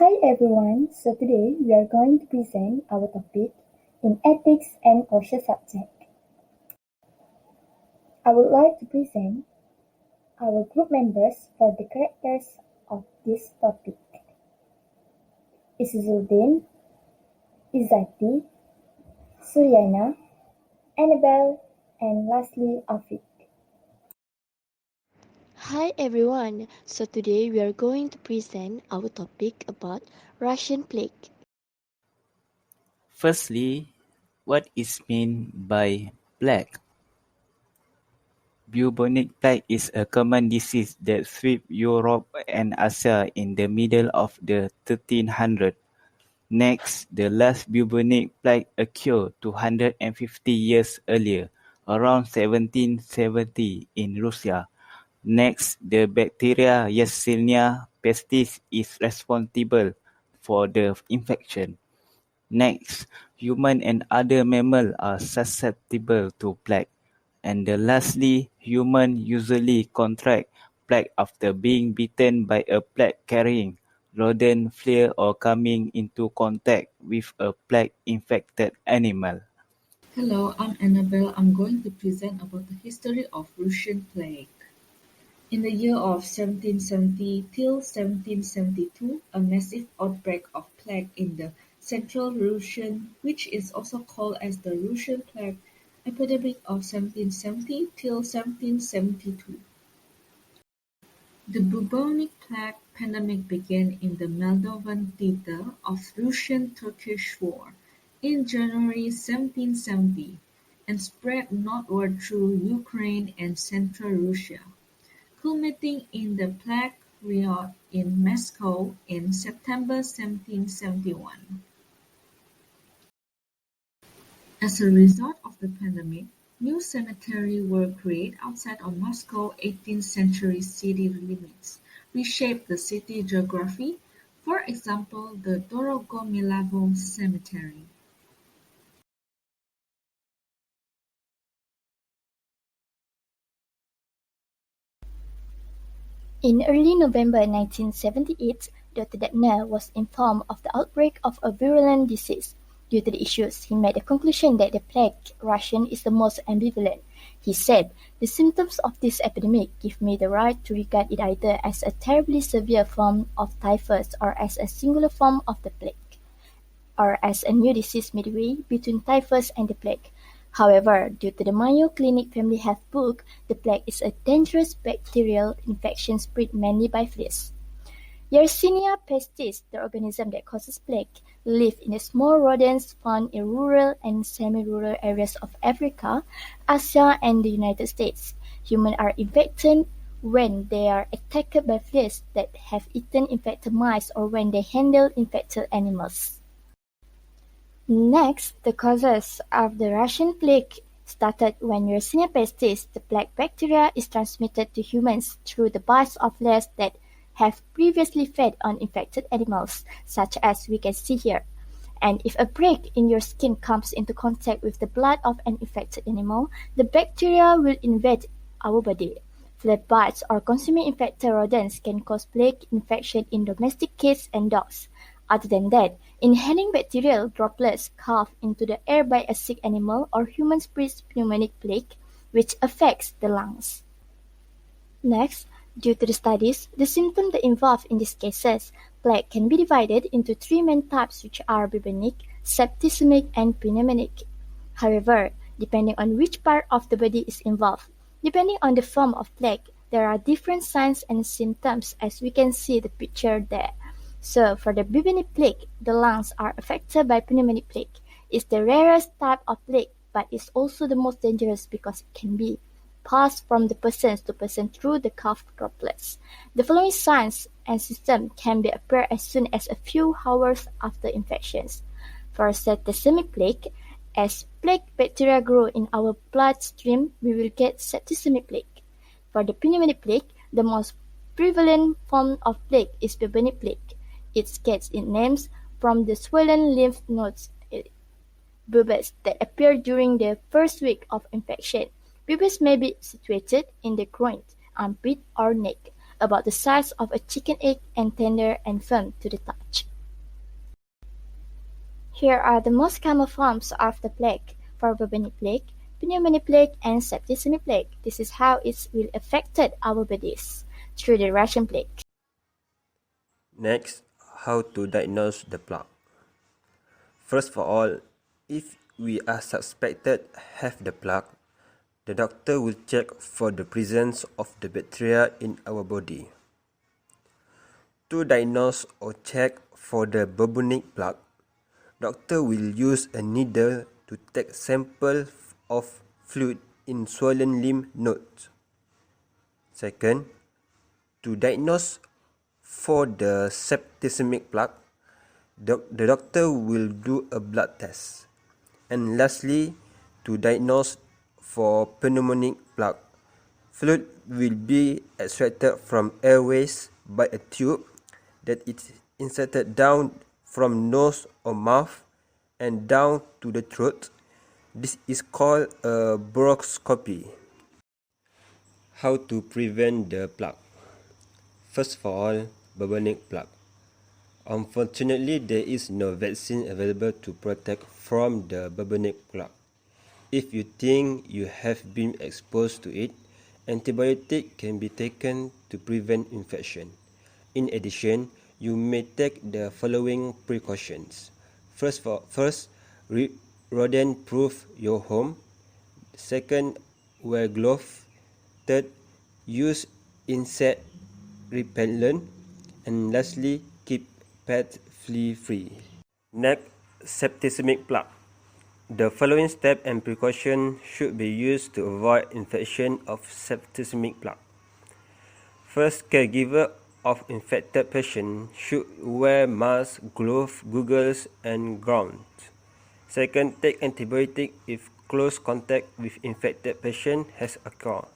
Hi everyone, so today we are going to present our topic in ethics and social subject. I would like to present our group members for the characters of this topic. Isizudin, Izati, Suryana, Annabelle, and lastly Afik. Hi everyone, so today we are going to present our topic about Russian plague. Firstly, what is meant by plague? Bubonic plague is a common disease that swept Europe and Asia in the middle of the 1300s. Next, the last bubonic plague occurred 250 years earlier, around 1770 in Russia. Next, the bacteria Yersinia pestis is responsible for the infection. Next, humans and other mammals are susceptible to plague. And lastly, humans usually contract plague after being bitten by a plague-carrying rodent, flea, or coming into contact with a plague-infected animal. Hello, I'm Annabelle. I'm going to present about the history of Russian plague. In the year of 1770 till 1772, a massive outbreak of plague in the central Rusian, which is also called as the Russian plague epidemic of 1770 till 1772. The bubonic plague pandemic began in the Moldovan theater of Russian-Turkish War in January 1770 and spread northward through Ukraine and central Russia, culminating in the plague riot in Moscow in September 1771. As a result of the pandemic, new cemeteries were created outside of Moscow's 18th-century city limits, reshaped the city geography, for example the Dorogomilovo Cemetery. In early November 1978, Dr. Debner was informed of the outbreak of a virulent disease. Due to the issues, he made a conclusion that the plague Russian is the most ambivalent. He said, "The symptoms of this epidemic give me the right to regard it either as a terribly severe form of typhus or as a singular form of the plague, or as a new disease midway between typhus and the plague. However, due to the Mayo Clinic Family Health Book, the plague is a dangerous bacterial infection spread mainly by fleas. Yersinia pestis, the organism that causes plague, live in the small rodents found in rural and semi-rural areas of Africa, Asia, and the United States. Humans are infected when they are attacked by fleas that have eaten infected mice or when they handle infected animals. Next, the causes of the Russian plague started when Yersinia pestis, the plague bacteria, is transmitted to humans through the bites of fleas that have previously fed on infected animals, such as we can see here. And if a break in your skin comes into contact with the blood of an infected animal, the bacteria will invade our body. Flea bites or consuming infected rodents can cause plague infection in domestic cats and dogs. Other than that, inhaling bacterial droplets coughed into the air by a sick animal or human spreads pneumonic plague, which affects the lungs. Next, due to the studies, the symptoms that involved in these cases, plague can be divided into three main types, which are bubonic, septicemic, and pneumonic. However, depending on which part of the body is involved, depending on the form of plague, there are different signs and symptoms, as we can see the picture there. So, for the bubonic plague, the lungs are affected by pneumonic plague. It's the rarest type of plague, but it's also the most dangerous because it can be passed from the person to person through the cough droplets. The following signs and symptoms can be appear as soon as a few hours after infections. For septicemic plague, as plague bacteria grow in our bloodstream, we will get septicemic plague. For the pneumonic plague, the most prevalent form of plague is bubonic plague. It gets its name from the swollen lymph nodes bulbs that appear during the first week of infection. Bulbs may be situated in the groin, armpit, or neck, about the size of a chicken egg and tender and firm to the touch. Here are the most common forms of the plague: for bubonic plague, pneumonic plague, and septicemic plague. This is how it will affect our bodies through the Russian plague. Next, how to diagnose the plague. First of all, if we are suspected have the plague, the doctor will check for the presence of the bacteria in our body. To diagnose or check for the bubonic plague, doctor will use a needle to take sample of fluid in swollen lymph nodes. Second, to diagnose for the septicemic plague, the doctor will do a blood test. And lastly, to diagnose for pneumonic plague, fluid will be extracted from airways by a tube that is inserted down from nose or mouth and down to the throat. This is called a bronchoscopy. How to prevent the plague? First of all, bubonic plague. Unfortunately, there is no vaccine available to protect from the bubonic plague. If you think you have been exposed to it, antibiotic can be taken to prevent infection. In addition, you may take the following precautions. First, rodent-proof your home. Second, wear gloves. Third, use insect repellent. And lastly, keep pets flea-free. Next, septicemic plague. The following steps and precautions should be used to avoid infection of septicemic plague. First, caregiver of infected patient should wear masks, gloves, goggles, and gowns. Second, take antibiotic if close contact with infected patient has occurred.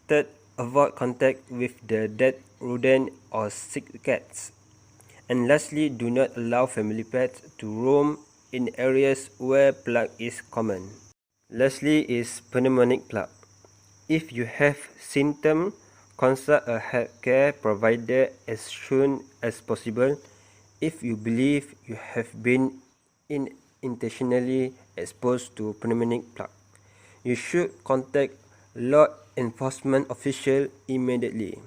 Third, avoid contact with the dead rodent or sick cats. And lastly, do not allow family pets to roam in areas where plague is common. Lastly is pneumonic plague. If you have symptoms, consult a healthcare provider as soon as possible. If you believe you have been intentionally exposed to pneumonic plague, you should contact law enforcement officials immediately.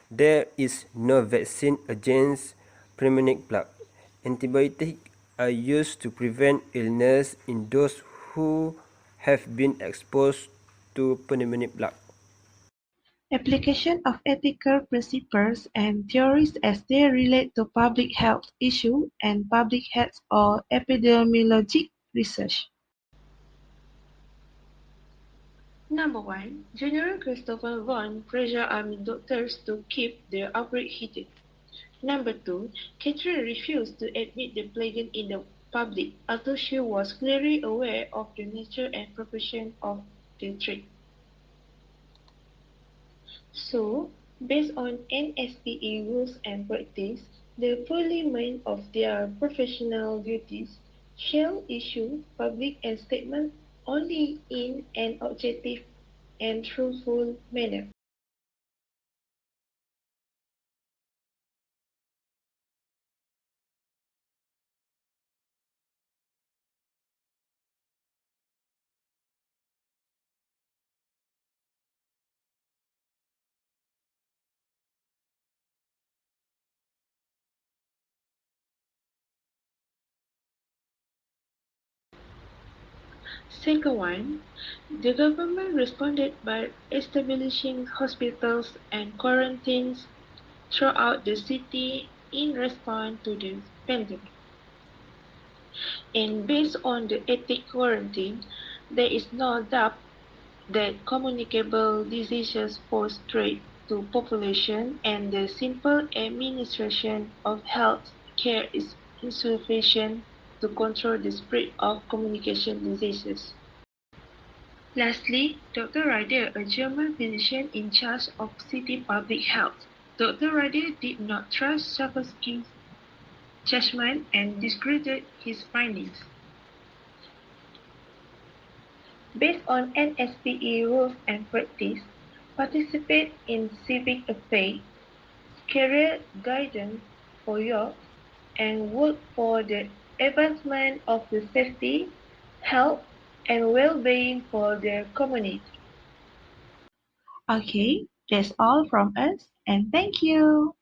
There is no vaccine against pneumonic plague. Antibiotics are used to prevent illness in those who have been exposed to pneumonic plague. Application of ethical principles and theories as they relate to public health issues and public health or epidemiologic research. Number 1. General Christopher Von pressured army doctors to keep the outbreak hidden. Number 2. Catherine refused to admit the plague in the public, although she was clearly aware of the nature and proportion of the threat. So, based on NSPE rules and practice, the fulfillment of their professional duties shall issue public statements only in an objective and truthful manner. Second one, the government responded by establishing hospitals and quarantines throughout the city in response to the pandemic. And based on the ethnic quarantine, there is no doubt that communicable diseases pose threat to population and the simple administration of health care is insufficient to control the spread of communication diseases. Lastly, Dr. Ryder, a German physician in charge of city public health. Dr. Ryder did not trust Sakoski's judgment and discredited his findings. Based on NSPE rules and practice, participate in civic affairs, career guidance for youth, and work for the advancement of the safety, health, and well-being for their community. Okay, that's all from us, and thank you.